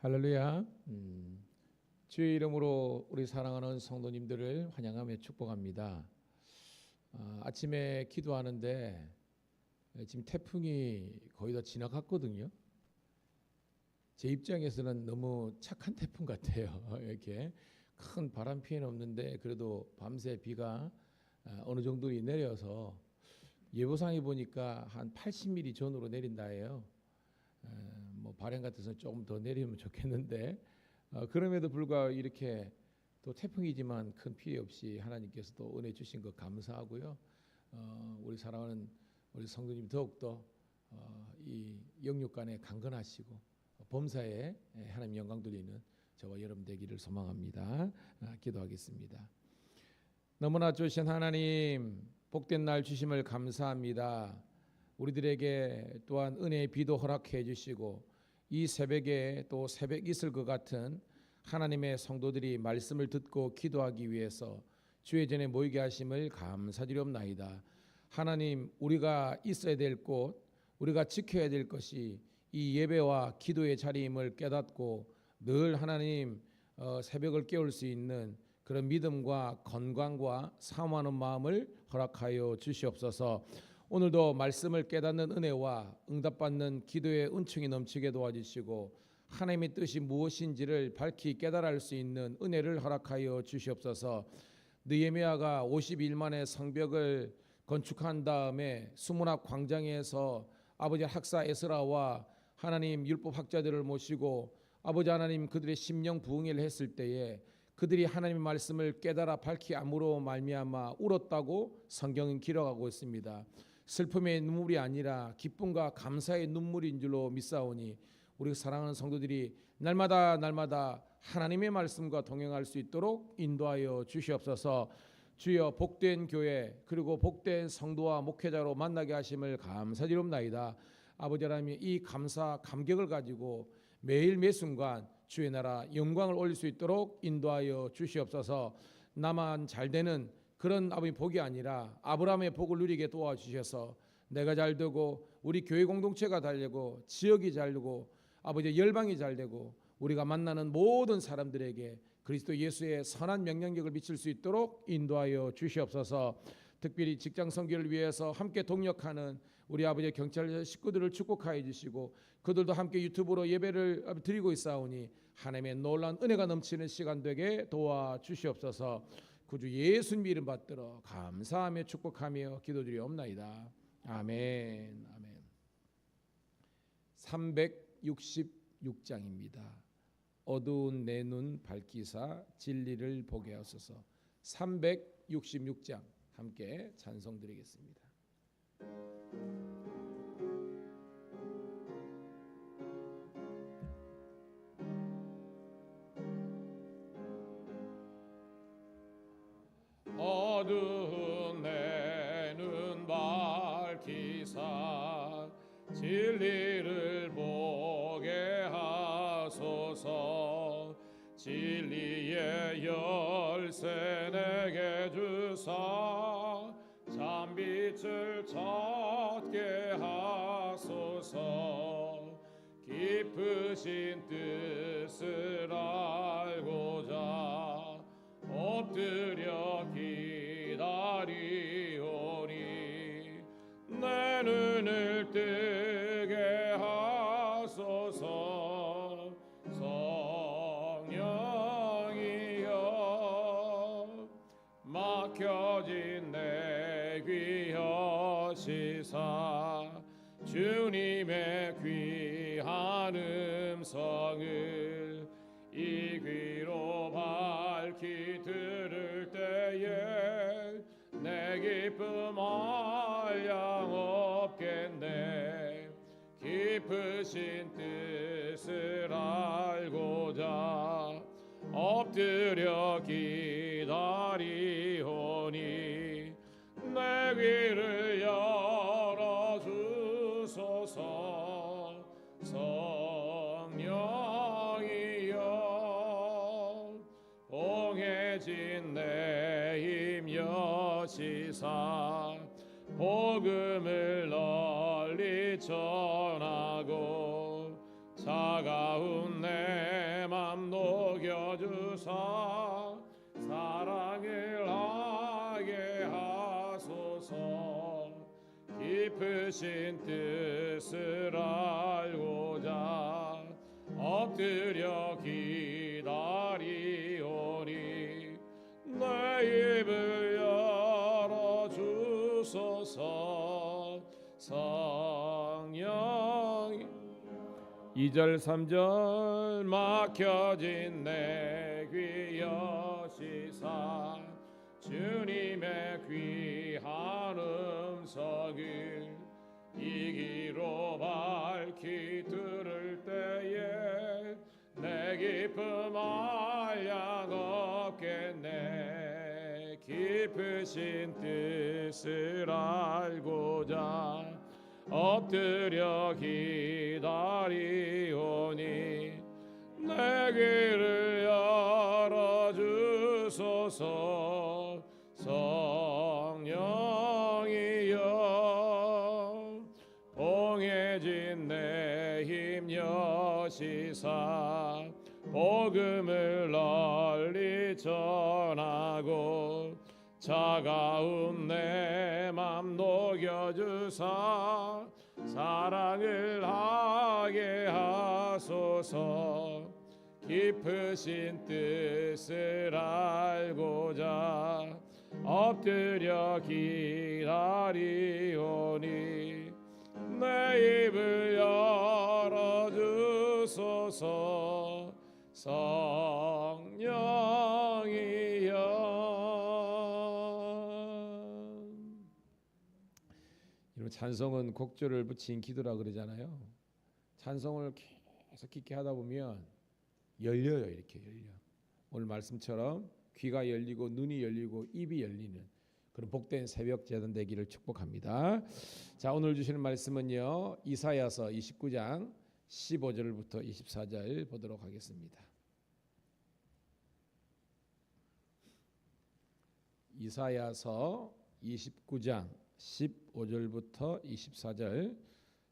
할렐루야. 주의 이름으로 우리 사랑하는 성도님들을 환영하며 축복합니다. 아침에 기도하는데 지금 태풍이 거의 다 지나갔거든요. 제 입장에서는 너무 착한 태풍 같아요. 이렇게 큰 바람 피해는 없는데 그래도 밤새 비가 어느 정도 내려서 예보상에 보니까 한 80mm 전후로 내린다 해요. 뭐 발행 같아서 조금 더 내리면 좋겠는데 그럼에도 불구하고 이렇게 또 태풍이지만 큰 피해 없이 하나님께서 또 은혜 주신 것 감사하고요. 우리 사랑하는 우리 성도님 더욱더 이 영육간에 강건하시고 범사에 하나님 영광 돌리는 저와 여러분 되기를 소망합니다. 기도하겠습니다. 너무나 좋으신 하나님, 복된 날 주심을 감사합니다. 우리들에게 또한 은혜의 비도 허락해 주시고 이 새벽에 또 새벽 있을 것 같은 하나님의 성도들이 말씀을 듣고 기도하기 위해서 주의 전에 모이게 하심을 감사드리옵나이다. 하나님, 우리가 있어야 될 곳, 우리가 지켜야 될 것이 이 예배와 기도의 자리임을 깨닫고 늘 하나님 새벽을 깨울 수 있는 그런 믿음과 건강과 사모하는 마음을 허락하여 주시옵소서. 오늘도 말씀을 깨닫는 은혜와 응답받는 기도의 은총이 넘치게 도와주시고 하나님의 뜻이 무엇인지를 밝히 깨달을 수 있는 은혜를 허락하여 주시옵소서. 느헤미야가 50일 만에 성벽을 건축한 다음에 수문앞 광장에서 아버지 학사 에스라와 하나님 율법 학자들을 모시고 아버지 하나님 그들의 심령 부흥회를 했을 때에 그들이 하나님의 말씀을 깨달아 밝히 암으로 말미암아 울었다고 성경은 기록하고 있습니다. 슬픔의 눈물이 아니라 기쁨과 감사의 눈물인 줄로 믿사오니 우리 사랑하는 성도들이 날마다 하나님의 말씀과 동행할 수 있도록 인도하여 주시옵소서. 주여, 복된 교회 그리고 복된 성도와 목회자로 만나게 하심을 감사드리옵나이다. 아버지 하나님, 이 감사 감격을 가지고 매일 매순간 주의 나라 영광을 올릴 수 있도록 인도하여 주시옵소서. 나만 잘되는 그런 아버지 복이 아니라 아브라함의 복을 누리게 도와주셔서 내가 잘되고 우리 교회 공동체가 잘되고 지역이 잘되고 아버지 열방이 잘되고 우리가 만나는 모든 사람들에게 그리스도 예수의 선한 영향력을 미칠 수 있도록 인도하여 주시옵소서. 특별히 직장 선교를 위해서 함께 동력하는 우리 아버지 경찰 식구들을 축복하여 주시고 그들도 함께 유튜브로 예배를 드리고 있사오니 하나님의 놀라운 은혜가 넘치는 시간 되게 도와주시옵소서. 구주 예수님 이름 받들어 감사하며 축복하며 기도드리옵나이다. 아멘. 아멘. 366장입니다. 어두운 내 눈 밝히사 진리를 보게 하소서. 366장 함께 찬송 드리겠습니다. 어두운 내 눈 밝히사 진리를 보게 하소서. 진리의 열쇠 내게 주사 참빛을 찾게 하소서. 깊으신 뜻을 알고자 엎드려 기다리오니 내 눈을 뜨게 하소서. 성령이여 막혀진 내 귀 여시사 주님의 귀한 음성을 이 귀로 밝히 들을 때에 내 기쁨 한량 없겠네. 깊으신 뜻을 알고자 엎드려 기다리오니 내 귀를 열어주소서. 성령이여 봉해진 내 힘 여시사 복음을 널리 전하고 차가운 내 주사 사랑을 하게 하소서. 깊으신 뜻을 알고자 엎드려 기다리오니 내 입을 열어 주소서. 성령 2절 3절 막혀진 내 귀 여시사 주님의 귀한 음성을 이기로 밝히 들을 때에 내 기쁨 한량 없겠네. 깊으신 뜻을 알고자 엎드려 기다리오니 내 귀를 열어주소서. 성령이여 봉해진 내 힘 여시사 복음을 널리 전하고 차가운 내 맘 녹여주사 사랑을 하게 하소서. 깊으신 뜻을 알고자 엎드려 기다리오니 내 입을 열어주소서. 성령이여. 찬송은 곡조를 붙인 기도라 그러잖아요. 찬송을 계속 깊게 하다 보면 열려요. 이렇게 열려. 오늘 말씀처럼 귀가 열리고 눈이 열리고 입이 열리는 그런 복된 새벽 제단 되기를 축복합니다. 자, 오늘 주시는 말씀은요, 이사야서 29장 15절부터 24절 보도록 하겠습니다. 이사야서 29장 15절부터 24절.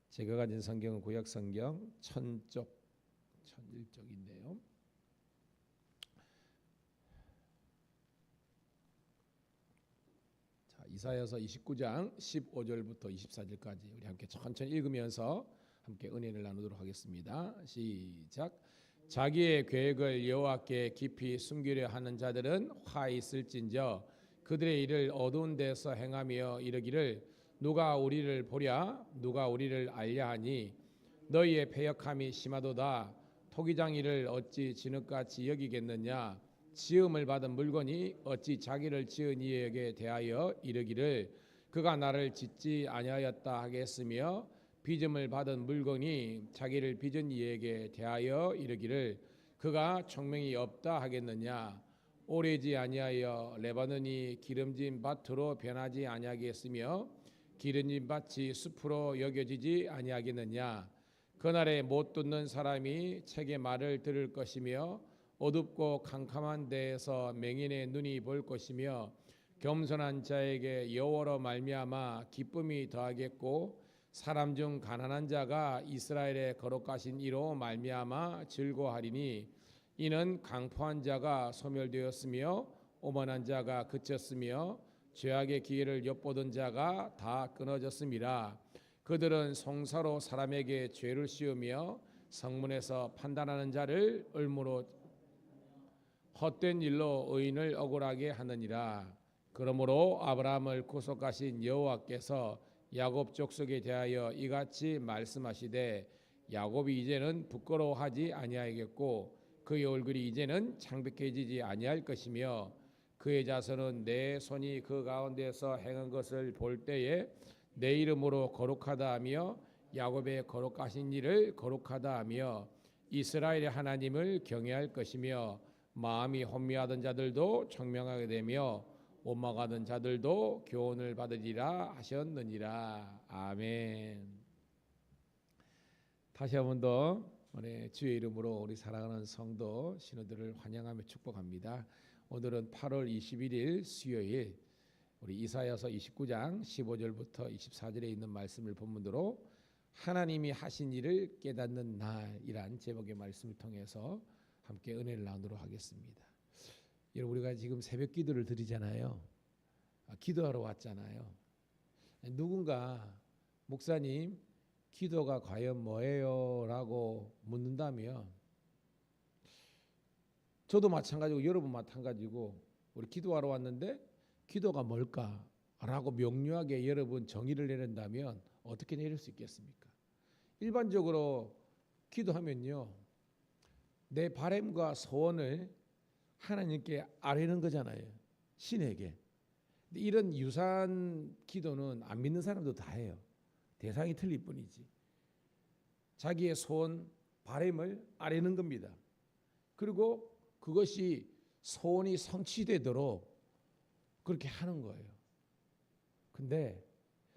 제가 가진 성경은 구약 성경 1001쪽인데요. 자, 이사야서 29장 15절부터 24절까지 우리 함께 천천히 읽으면서 함께 은혜를 나누도록 하겠습니다. 시작. 자기의 계획을 여호와께 깊이 숨기려 하는 자들은 화 있을진저 그들의 일을 어두운 데서 행하며 이르기를 누가 우리를 보랴 누가 우리를 알랴 하니 너희의 패역함이 심하도다. 토기장이를 어찌 진흙같이 여기겠느냐. 지음을 받은 물건이 어찌 자기를 지은 이에게 대하여 이르기를 그가 나를 짓지 아니하였다 하겠으며 빚음을 받은 물건이 자기를 빚은 이에게 대하여 이르기를 그가 총명이 없다 하겠느냐. 오래지 아니하여 레바논이 기름진 밭으로 변하지 아니하겠으며 기름진 밭이 숲으로 여겨지지 아니하겠느냐. 그날에 못 듣는 사람이 책의 말을 들을 것이며 어둡고 캄캄한 데에서 맹인의 눈이 볼 것이며 겸손한 자에게 여호와로 말미암아 기쁨이 더하겠고 사람 중 가난한 자가 이스라엘의 거룩하신 이로 말미암아 즐거워하리니 이는 강포한 자가 소멸되었으며 오만한 자가 그쳤으며 죄악의 기회를 엿보던 자가 다 끊어졌음이라. 그들은 송사로 사람에게 죄를 씌우며 성문에서 판단하는 자를 을무로 헛된 일로 의인을 억울하게 하느니라. 그러므로 아브라함을 구속하신 여호와께서 야곱 족속에 대하여 이같이 말씀하시되 야곱이 이제는 부끄러워하지 아니하겠고 그의 얼굴이 이제는 창백해지지 아니할 것이며 그의 자손은 내 손이 그 가운데서 행한 것을 볼 때에 내 이름으로 거룩하다 하며 야곱의 거룩하신 일을 거룩하다 하며 이스라엘의 하나님을 경외할 것이며 마음이 혼미하던 자들도 청명하게 되며 원망하던 자들도 교훈을 받으리라 하셨느니라. 아멘. 다시 한 번 더 주의 이름으로 우리 사랑하는 성도 신우들을 환영하며 축복합니다. 오늘은 8월 21일 수요일 우리 이사야서 29장 15절부터 24절에 있는 말씀을 본문으로 하나님이 하신 일을 깨닫는 날이란 제목의 말씀을 통해서 함께 은혜를 나누도록 하겠습니다. 여러분, 우리가 지금 새벽 기도를 드리잖아요. 기도하러 왔잖아요. 누군가 목사님 기도가 과연 뭐예요? 라고 묻는다면 저도 마찬가지고 여러분 마찬가지고 우리 기도하러 왔는데 기도가 뭘까? 라고 명료하게 여러분 정의를 내린다면 어떻게 내릴 수 있겠습니까? 일반적으로 기도하면요, 내 바람과 소원을 하나님께 아뢰는 거잖아요. 신에게. 근데 이런 유사한 기도는 안 믿는 사람도 다 해요. 대상이 틀릴 뿐이지. 자기의 소원, 바람을 아뢰는 겁니다. 그리고 그것이 소원이 성취되도록 그렇게 하는 거예요. 근데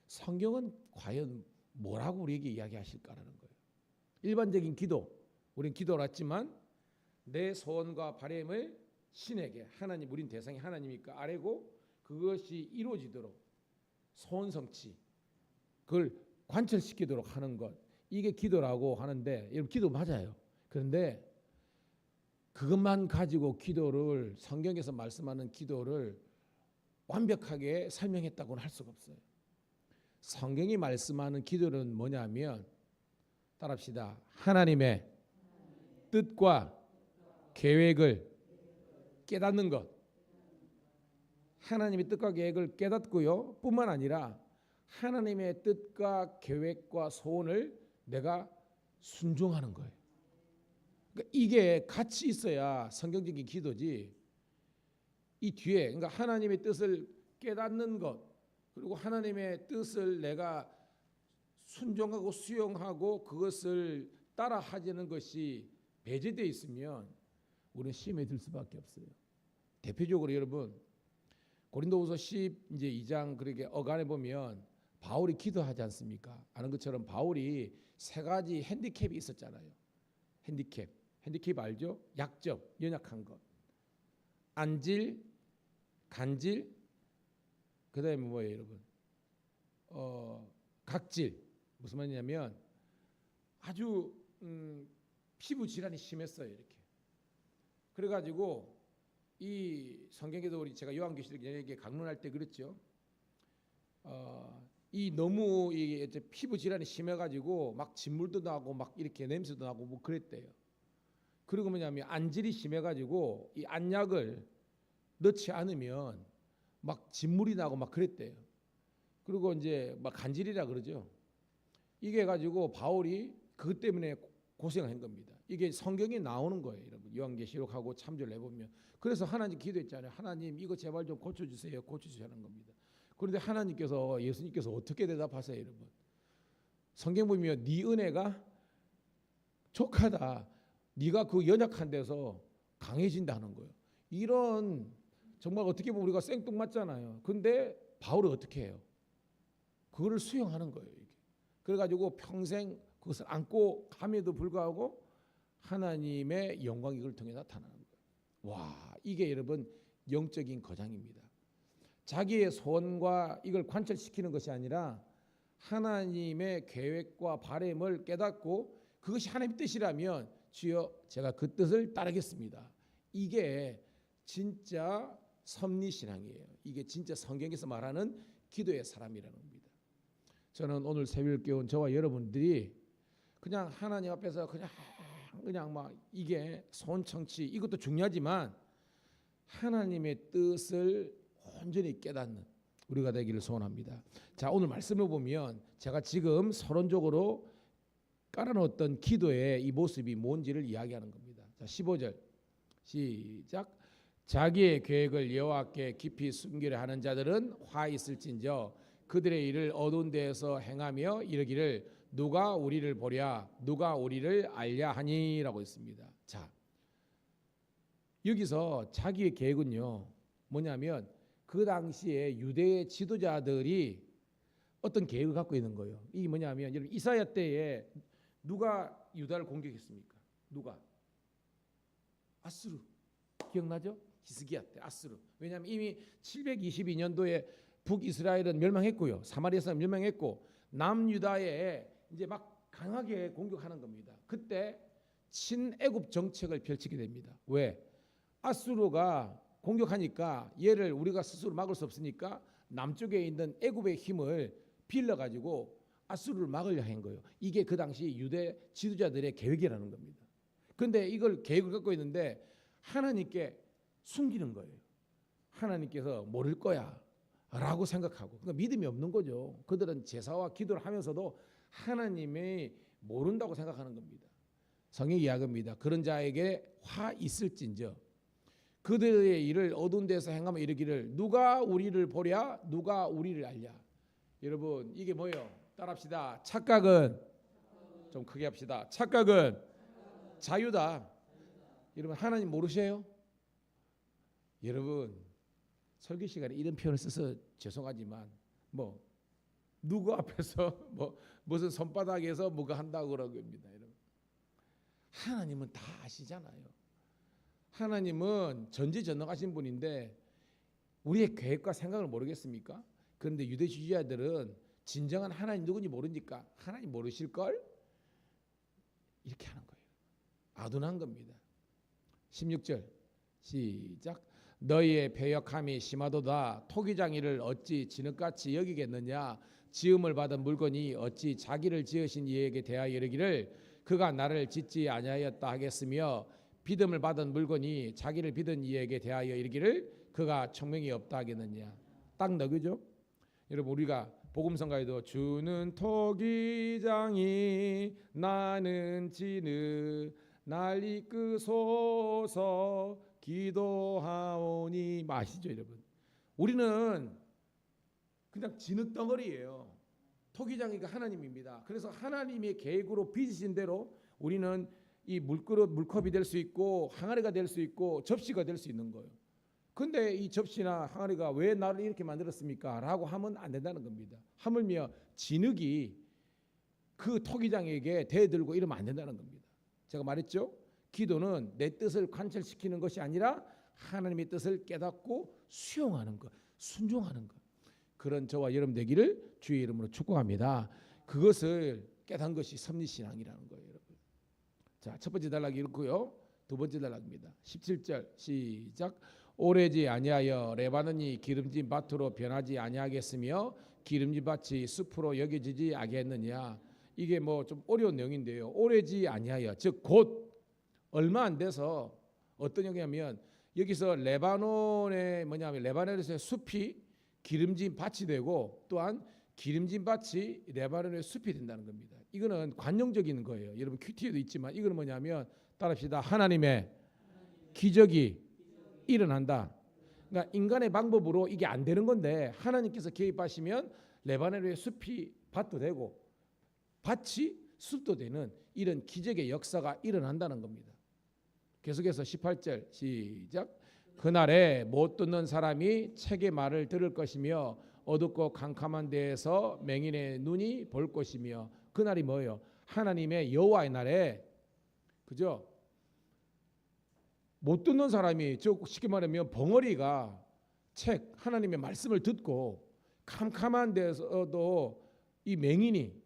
성경은 과연 뭐라고 우리에게 이야기하실까라는 거예요. 일반적인 기도, 우린 기도를 했지만 내 소원과 바람을 신에게, 하나님, 우린 대상이 하나님이니까 아뢰고 그것이 이루어지도록 소원 성취, 그걸 관철시키도록 하는 것, 이게 기도라고 하는데, 여러분 기도 맞아요. 그런데 그것만 가지고 기도를, 성경에서 말씀하는 기도를 완벽하게 설명했다고는 할 수가 없어요. 성경이 말씀하는 기도는 뭐냐면, 따라합시다. 하나님의 뜻과 계획을 깨닫는 것. 하나님의 뜻과 계획을 깨닫고요, 뿐만 아니라 하나님의 뜻과 계획과 소원을 내가 순종하는 거예요. 그러니까 이게 같이 있어야 성경적인 기도지. 이 뒤에, 그러니까 하나님의 뜻을 깨닫는 것, 그리고 하나님의 뜻을 내가 순종하고 수용하고 그것을 따라 하자는 것이 배제되어 있으면 우리는 시험에 들 수밖에 없어요. 대표적으로 여러분, 고린도후서 12장 그렇게 어간에 보면 바울이 기도하지 않습니까? 아는 것처럼 바울이 세 가지 핸디캡이 있었잖아요. 핸디캡 알죠? 약점, 연약한 것. 안질, 간질, 그다음에 뭐예요, 여러분? 각질. 무슨 말이냐면 아주 피부 질환이 심했어요, 이렇게. 그래가지고 이 성경에도 우리 제가 요한계시록에 강론할 때 그랬죠. 이 너무 이 피부 질환이 심해가지고 막 진물도 나고 막 이렇게 냄새도 나고 뭐 그랬대요. 그리고 뭐냐면 안질이 심해가지고 이 안약을 넣지 않으면 막 진물이 나고 막 그랬대요. 그리고 이제 막 간질이라 그러죠. 이게 가지고 바울이 그것 때문에 고생한 겁니다. 이게 성경에 나오는 거예요, 여러분. 요한계시록하고 참조를 해보면. 그래서 하나님 기도했잖아요. 하나님 이거 제발 좀 고쳐주세요. 고쳐주시는 겁니다. 그런데 하나님께서, 예수님께서 어떻게 대답하세요, 여러분? 성경 보면 네 은혜가 족하다. 네가 그 연약한 데서 강해진다는 거예요. 이런 정말 어떻게 보면 우리가 생뚱맞잖아요. 근데 바울이 어떻게 해요? 그거를 수용하는 거예요, 이게. 그래가지고 평생 그것을 안고 감에도 불구하고 하나님의 영광이 그걸 통해 나타나는 거예요. 와, 이게 여러분 영적인 거장입니다. 자기의 소원과 이걸 관철시키는 것이 아니라 하나님의 계획과 바람을 깨닫고 그것이 하나님의 뜻이라면 주여 제가 그 뜻을 따르겠습니다. 이게 진짜 섭리신앙이에요. 이게 진짜 성경에서 말하는 기도의 사람이라는 겁니다. 저는 오늘 새벽에 온 저와 여러분들이 그냥 하나님 앞에서 그냥 막 이게 소원청취 이것도 중요하지만 하나님의 뜻을 온전히 깨닫는 우리가 되기를 소원합니다. 자, 오늘 말씀을 보면 제가 지금 서론적으로 깔아놓았던 기도의 이 모습이 뭔지를 이야기하는 겁니다. 자, 15절 시작. 자기의 계획을 여호와께 깊이 숨기려 하는 자들은 화 있을진저 그들의 일을 어두운 데에서 행하며 이르기를 누가 우리를 보랴 누가 우리를 알랴 하니라고 했습니다. 자, 여기서 자기의 계획은요 뭐냐면 그 당시에 유대의 지도자들이 어떤 계획을 갖고 있는 거예요. 이게 뭐냐면 여러분 이사야 때에 누가 유다를 공격했습니까? 누가? 아수르. 기억나죠? 히스기야 때 아수르. 왜냐하면 이미 722년도에 북이스라엘은 멸망했고요. 사마리아에서 멸망했고 남유다에 이제 막 강하게 공격하는 겁니다. 그때 친애굽 정책을 펼치게 됩니다. 왜? 아수르가 공격하니까 얘를 우리가 스스로 막을 수 없으니까 남쪽에 있는 애굽의 힘을 빌려가지고 아수르를 막으려 한 거예요. 이게 그 당시 유대 지도자들의 계획이라는 겁니다. 그런데 이걸 계획을 갖고 있는데 하나님께 숨기는 거예요. 하나님께서 모를 거야 라고 생각하고, 그러니까 믿음이 없는 거죠. 그들은 제사와 기도를 하면서도 하나님이 모른다고 생각하는 겁니다. 성경이 이야기합니다. 그런 자에게 화 있을진저 그들의 일을 어두운 데서 행하며 이르기를 누가 우리를 보랴 누가 우리를 알랴. 여러분 이게 뭐예요? 따라합시다. 착각은, 좀 크게 합시다. 착각은 자유다. 여러분 하나님 모르세요? 여러분 설교 시간에 이런 표현을 써서 죄송하지만 뭐 누구 앞에서 뭐 무슨 손바닥에서 뭐가 한다고 그러는 겁니다. 여러분 하나님은 다 아시잖아요. 하나님은 전지전능하신 분인데 우리의 계획과 생각을 모르겠습니까? 그런데 유대주의자들은 진정한 하나님 누군지 모르니까 하나님 모르실걸? 이렇게 하는 거예요. 아둔한 겁니다. 16절 시작. 너희의 배역함이 심하도다. 토기장이를 어찌 진흙같이 여기겠느냐. 지음을 받은 물건이 어찌 자기를 지으신 이에게 대하여 이르기를 그가 나를 짓지 아니하였다 하겠으며 믿음을 받은 물건이 자기를 믿은 이에게 대하여 이르기를 그가 총명이 없다 하겠느냐. 딱 너그죠? 여러분 우리가 복음성가에도 주는 토기장이 나는 진흙 날 이끄소서 기도하오니 아시죠 여러분? 우리는 그냥 진흙 덩어리예요. 토기장이가 하나님입니다. 그래서 하나님의 계획으로 빚으신 대로 우리는 이 물그릇 물컵이 될 수 있고 항아리가 될 수 있고 접시가 될 수 있는 거예요. 근데 이 접시나 항아리가 왜 나를 이렇게 만들었습니까? 라고 하면 안 된다는 겁니다. 하물며 진흙이 그 토기장에게 대들고 이러면 안 된다는 겁니다. 제가 말했죠? 기도는 내 뜻을 관철시키는 것이 아니라 하나님의 뜻을 깨닫고 수용하는 것, 순종하는 것. 그런 저와 여러분 되기를 주의 이름으로 축복합니다. 그것을 깨닫는 것이 섭리신앙이라는 거예요, 여러분. 자, 첫 번째 단락이 이렇고요. 두 번째 단락입니다. 17절 시작. 오래지 아니하여 레바논이 기름진 밭으로 변하지 아니하겠으며 기름진 밭이 숲으로 여겨지지 아니하겠느냐. 이게 뭐 좀 어려운 내용인데요. 오래지 아니하여, 즉 곧 얼마 안 돼서 어떤 얘기냐면 여기서 레바논의 뭐냐면 레바논에서의 숲이 기름진 밭이 되고 또한 기름진 밭이 레바논의 숲이 된다는 겁니다. 이거는 관용적인 거예요. 여러분 큐티에도 있지만 이거는 뭐냐면 따라합시다. 하나님의 기적이 일어난다. 그러니까 인간의 방법으로 이게 안 되는 건데 하나님께서 개입하시면 레바논의 숲이 밭도 되고 밭이 숲도 되는 이런 기적의 역사가 일어난다는 겁니다. 계속해서 18절 시작. 그날에 못 듣는 사람이 책의 말을 들을 것이며 어둡고 캄캄한 데에서 맹인의 눈이 볼 것이며. 그날이 뭐예요? 하나님의 여호와의 날에, 그죠? 못 듣는 사람이, 즉 쉽게 말하면 벙어리가 책 하나님의 말씀을 듣고 캄캄한 데서도 이 맹인이,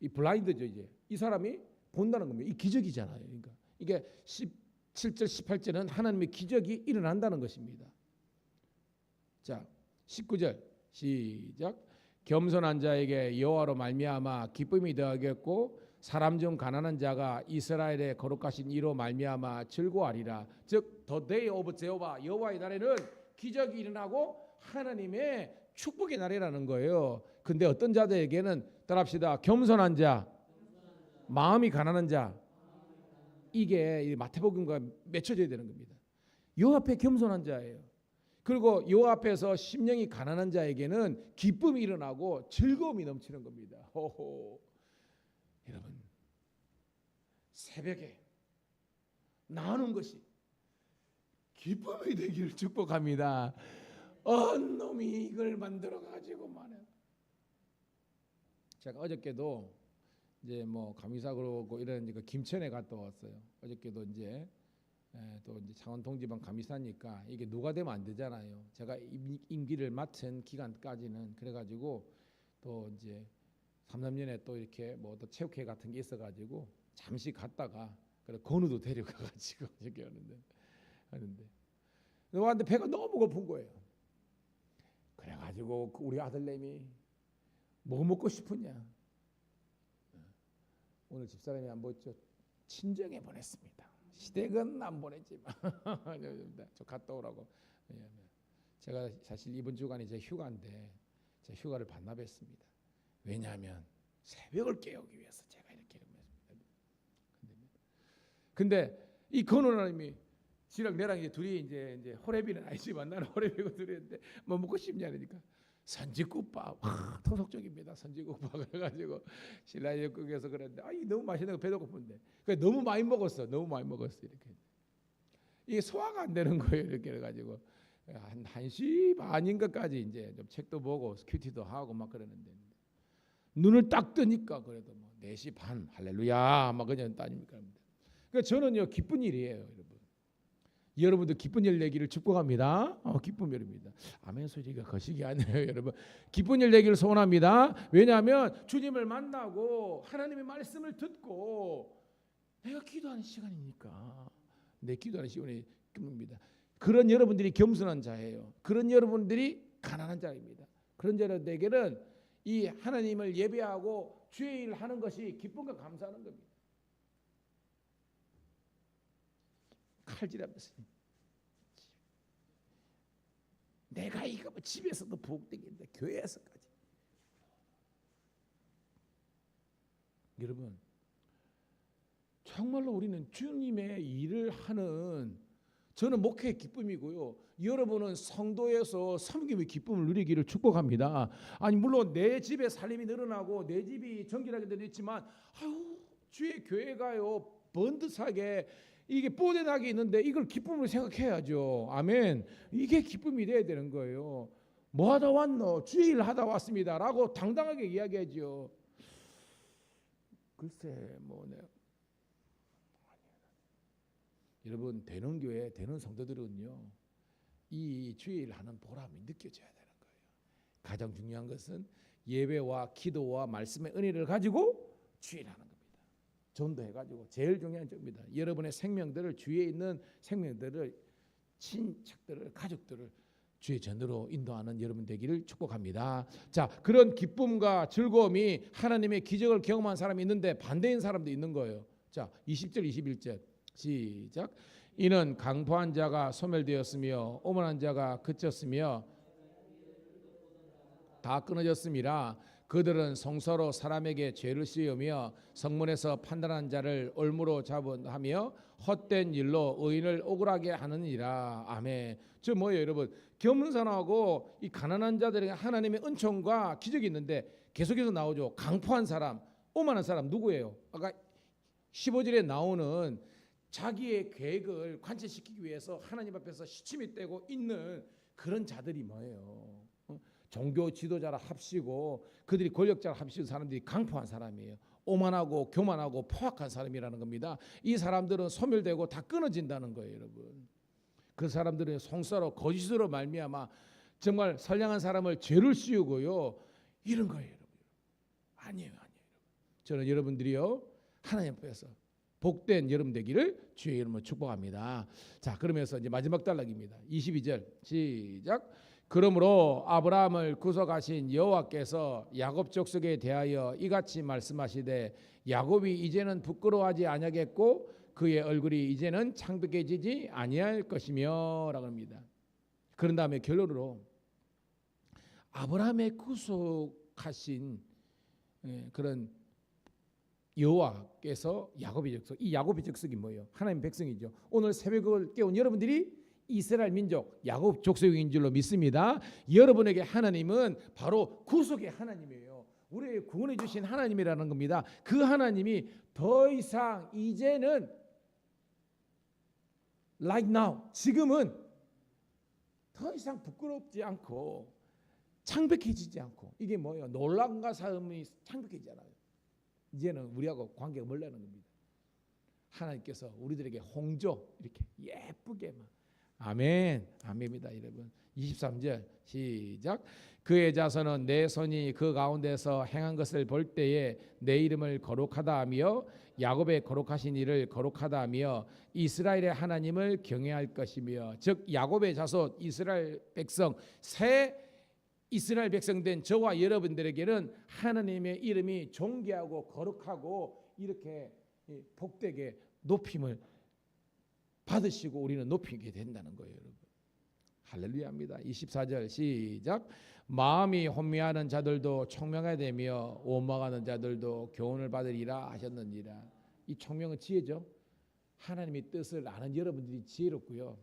이 블라인드죠, 이제 이 사람이 본다는 겁니다. 이 기적이잖아요. 그러니까 이게 17절 18절은 하나님의 기적이 일어난다는 것입니다. 자, 19절 시작. 겸손한 자에게 여호와로 말미암아 기쁨이 더하겠고 사람 중 가난한 자가 이스라엘의 거룩하신 이로 말미암아 즐거워하리라. 즉 the day of Jehovah, 여호와의 날에는 기적이 일어나고 하나님의 축복의 날이라는 거예요. 근데 어떤 자들에게는 따라합시다. 겸손한 자, 마음이 가난한 자, 이게 마태복음과 맺혀져야 되는 겁니다. 요 앞에 겸손한 자예요. 그리고 요 앞에서 심령이 가난한 자에게는 기쁨이 일어나고 즐거움이 넘치는 겁니다. 호호. 여러분 새벽에 나오는 것이 기쁨이 되기를 축복합니다. 놈이 이걸 만들어 가지고 말해. 제가 어저께도 이제 뭐 감리사 그러고 이런 김천에 갔다 왔어요. 어저께도 이제 또 이제 창원 동지방 감리사니까 이게 누가 되면 안 되잖아요. 제가 임기를 맡은 기간까지는 그래가지고 또 이제 3, 4년에 또 이렇게 뭐 또 체육회 같은 게 있어가지고 잠시 갔다가 그래 건우도 데려가가지고 저기 하는데 왔는데 배가 너무 고픈 거예요. 그래가지고 우리 아들내미 뭐 먹고 싶으냐? 오늘 집사람이 안 보였죠? 친정에 보냈습니다. 시댁은 안 보냈지만 저 갔다 오라고. 제가 사실 이번 주간이 제 휴가인데 제 휴가를 반납했습니다. 왜냐하면 새벽을 깨우기 위해서 제가 이렇게 했습니다. 근데 이 건우님이 지랑 내랑 이제 둘이 이제 호래비는 아니지만 나는 호래비고 둘이 했는데 뭐 먹고 싶냐 그러니까 선지국밥. 토속적입니다. 선지국밥. 그래가지고 신라의 국에서 그랬는데 너무 맛있는 거 배도 고픈데 너무 많이 먹었어. 이렇게 이게 소화가 안 되는 거예요. 이렇게 해가지고 한 1시 반인 것까지 이제 좀 책도 보고 큐티도 하고 막 그러는데 눈을 딱 뜨니까 그래도 뭐 4시 반 할렐루야 막 그냥 따닙니까. 그러니까 저는요 기쁜 일이에요, 여러분. 여러분도 기쁜 일 내기를 축복합니다. 기쁜 일입니다. 아멘 소리가 거시기 아니에요, 여러분. 기쁜 일 내기를 소원합니다. 왜냐하면 주님을 만나고 하나님의 말씀을 듣고 내가 기도하는 시간이니까 내 기도하는 시간이 기쁩니다. 그런 여러분들이 겸손한 자예요. 그런 여러분들이 가난한 자입니다. 그런 자들에게는 이 하나님을 예배하고 주의 일을 하는 것이 기쁨과 감사하는 겁니다. 칼질하면서 내가 이거 뭐 집에서도 부엌되겠는데 교회에서까지. 여러분 정말로 우리는 주님의 일을 하는 저는 목회의 기쁨이고요. 여러분은 성도에서 섬김의 기쁨을 누리기를 축복합니다. 아니 물론 내 집에 살림이 늘어나고 내 집이 정결하게 되었지만 주의 교회가요 번듯하게 이게 뽀대나게 있는데 이걸 기쁨으로 생각해야죠. 아멘. 이게 기쁨이 돼야 되는 거예요. 뭐 하다 왔노? 주의 일 하다 왔습니다 라고 당당하게 이야기하죠. 글쎄 뭐 내가 여러분 되는 교회 되는 성도들은요 이 주의 일 하는 보람이 느껴져야 되는 거예요. 가장 중요한 것은 예배와 기도와 말씀의 은혜를 가지고 주의 일 하는 겁니다. 전도해가지고 제일 중요한 점입니다. 여러분의 생명들을 주위에 있는 생명들을 친척들을 가족들을 주의 전으로 인도하는 여러분 되기를 축복합니다. 자, 그런 기쁨과 즐거움이 하나님의 기적을 경험한 사람이 있는데 반대인 사람도 있는 거예요. 자, 20절 21절 시작. 이는 강포한 자가 소멸되었으며 오만한 자가 그쳤으며 다 끊어졌음이라. 그들은 성서로 사람에게 죄를 씌우며 성문에서 판단한 자를 올무로 잡으하며 헛된 일로 의인을 억울하게 하느니라. 아멘. 저 뭐예요, 여러분? 겸손하고 이 가난한 자들에게 하나님의 은총과 기적이 있는데 계속해서 나오죠. 강포한 사람, 오만한 사람 누구예요? 아까 15절에 나오는 자기의 계획을 관철시키기 위해서 하나님 앞에서 시침이 떼고 있는 그런 자들이 뭐예요? 종교 지도자라 합시고 그들이 권력자라 합시는 사람들이 강포한 사람이에요. 오만하고 교만하고 포악한 사람이라는 겁니다. 이 사람들은 소멸되고 다 끊어진다는 거예요, 여러분. 그 사람들은 송사로 거짓으로 말미암아 정말 선량한 사람을 죄를 씌우고요. 이런 거예요, 여러분. 아니에요. 저는 여러분들이요 하나님 앞에서 복된 여러분 되기를 주의 이름으로 축복합니다. 자, 그러면서 이제 마지막 단락입니다. 22절 시작. 그러므로 아브라함을 구속하신 여호와께서 야곱 족속에 대하여 이같이 말씀하시되 야곱이 이제는 부끄러워하지 아니하겠고 그의 얼굴이 이제는 창백해지지 아니할 것이며 라고 합니다. 그런 다음에 결론으로 아브라함의 구속하신 그런 여호와께서 야곱의 족속, 이 야곱의 족속이 뭐예요? 하나님 백성이죠. 오늘 새벽을 깨운 여러분들이 이스라엘 민족 야곱 족속인 줄로 믿습니다. 여러분에게 하나님은 바로 구속의 하나님이에요. 우리에게 구원해 주신 하나님이라는 겁니다. 그 하나님이 더 이상 이제는 like now 지금은 더 이상 부끄럽지 않고 창백해지지 않고 이게 뭐예요? 놀람과 사음이 창백해지잖아요. 이제는 우리하고 관계가 멀다는 겁니다. 하나님께서 우리들에게 홍조 이렇게 예쁘게 막 아멘. 아멘입니다, 여러분. 23절 시작. 그의 자손은 내 손이 그 가운데서 행한 것을 볼 때에 내 이름을 거룩하다 하며 야곱의 거룩하신 이를 거룩하다 하며 이스라엘의 하나님을 경외할 것이며, 즉 야곱의 자손 이스라엘 백성, 새 이스라엘 백성 된 저와 여러분들에게는 하나님의 이름이 존귀하고 거룩하고 이렇게 복되게 높임을 받으시고 우리는 높이게 된다는 거예요, 여러분. 할렐루야입니다. 24절 시작. 마음이 혼미하는 자들도 총명하게 되며 원망하는 자들도 교훈을 받으리라 하셨느니라. 이 총명은 지혜죠. 하나님의 뜻을 아는 여러분들이 지혜롭고요.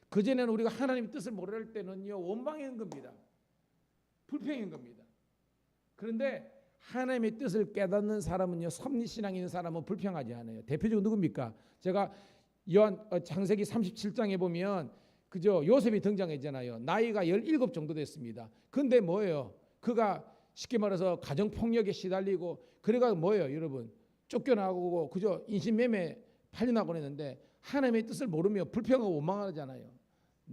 그전에는 우리가 하나님의 뜻을 모를 때는요, 원망인 겁니다. 불평인 겁니다. 그런데 하나님의 뜻을 깨닫는 사람은요, 섭리신앙 있는 사람은 불평하지 않아요. 대표적으로 누굽니까? 제가 창세기 37장에 보면 그죠, 요셉이 등장했잖아요. 나이가 17 정도 됐습니다. 근데 뭐예요? 그가 쉽게 말해서 가정폭력에 시달리고, 그래가 뭐예요, 여러분? 쫓겨나고 그죠, 인신매매 팔려나고 했는데 하나님의 뜻을 모르며 불평하고 원망하잖아요.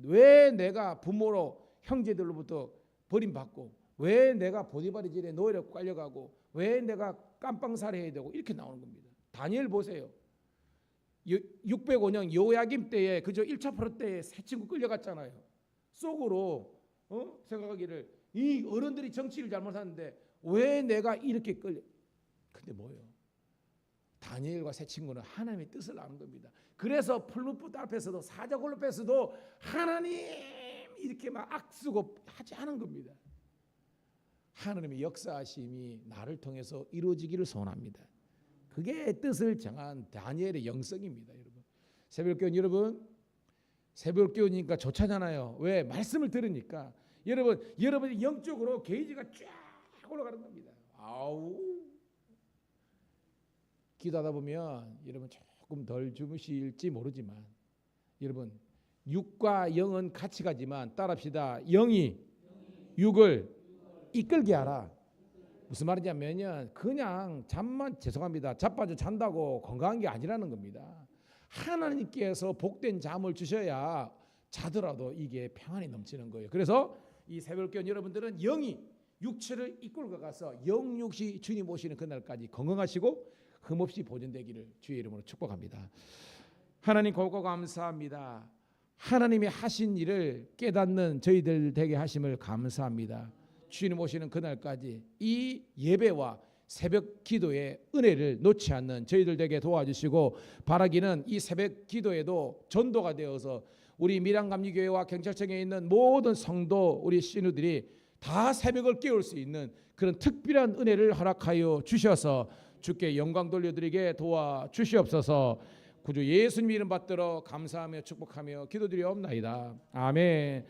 왜 내가 부모로 형제들로부터 버림받고, 왜 내가 보디바리 질에 노예로 깔려가고, 왜 내가 깜빵살해해야 되고, 이렇게 나오는 겁니다. 다니엘 보세요. 605년 요야김 때에 그저 1차 포로 때에 세 친구 끌려갔잖아요. 속으로 생각하기를 이 어른들이 정치를 잘못하는데 왜 내가 이렇게 끌려. 근데 뭐예요? 다니엘과 세 친구는 하나님의 뜻을 아는 겁니다. 그래서 풀무불 앞에서도 사자골로에서도 하나님 이렇게 막 악쓰고 하지 않은 겁니다. 하나님의 역사하심이 나를 통해서 이루어지기를 소원합니다. 그게 뜻을 정한 다니엘의 영성입니다, 여러분. 새벽기도 여러분, 새벽기도니까 좋잖아요. 왜? 말씀을 들으니까 여러분이 영적으로 게이지가 쫙 올라가는 겁니다. 아우. 기도하다 보면 여러분 조금 덜 주무실지 모르지만, 여러분 육과 영은 같이 가지만 따라합시다. 영이 육을 이끌게 하라. 무슨 말이냐면요, 그냥 잠만, 죄송합니다, 자빠져 잔다고 건강한 게 아니라는 겁니다. 하나님께서 복된 잠을 주셔야 자더라도 이게 평안이 넘치는 거예요. 그래서 이 새벽기도 여러분들은 영이 육체를 이끌고 가서 영육시 주님 오시는 그날까지 건강하시고 흠없이 보존되기를 주의 이름으로 축복합니다. 하나님 고맙고 감사합니다. 하나님이 하신 일을 깨닫는 저희들 되게 하심을 감사합니다. 주님 오시는 그날까지 이 예배와 새벽 기도의 은혜를 놓지 않는 저희들 되게 도와주시고, 바라기는 이 새벽 기도에도 전도가 되어서 우리 밀양감리교회와 경찰청에 있는 모든 성도 우리 신우들이 다 새벽을 깨울 수 있는 그런 특별한 은혜를 허락하여 주셔서 주께 영광 돌려드리게 도와주시옵소서. 구주 예수님 이름 받들어 감사하며 축복하며 기도드리옵나이다. 아멘.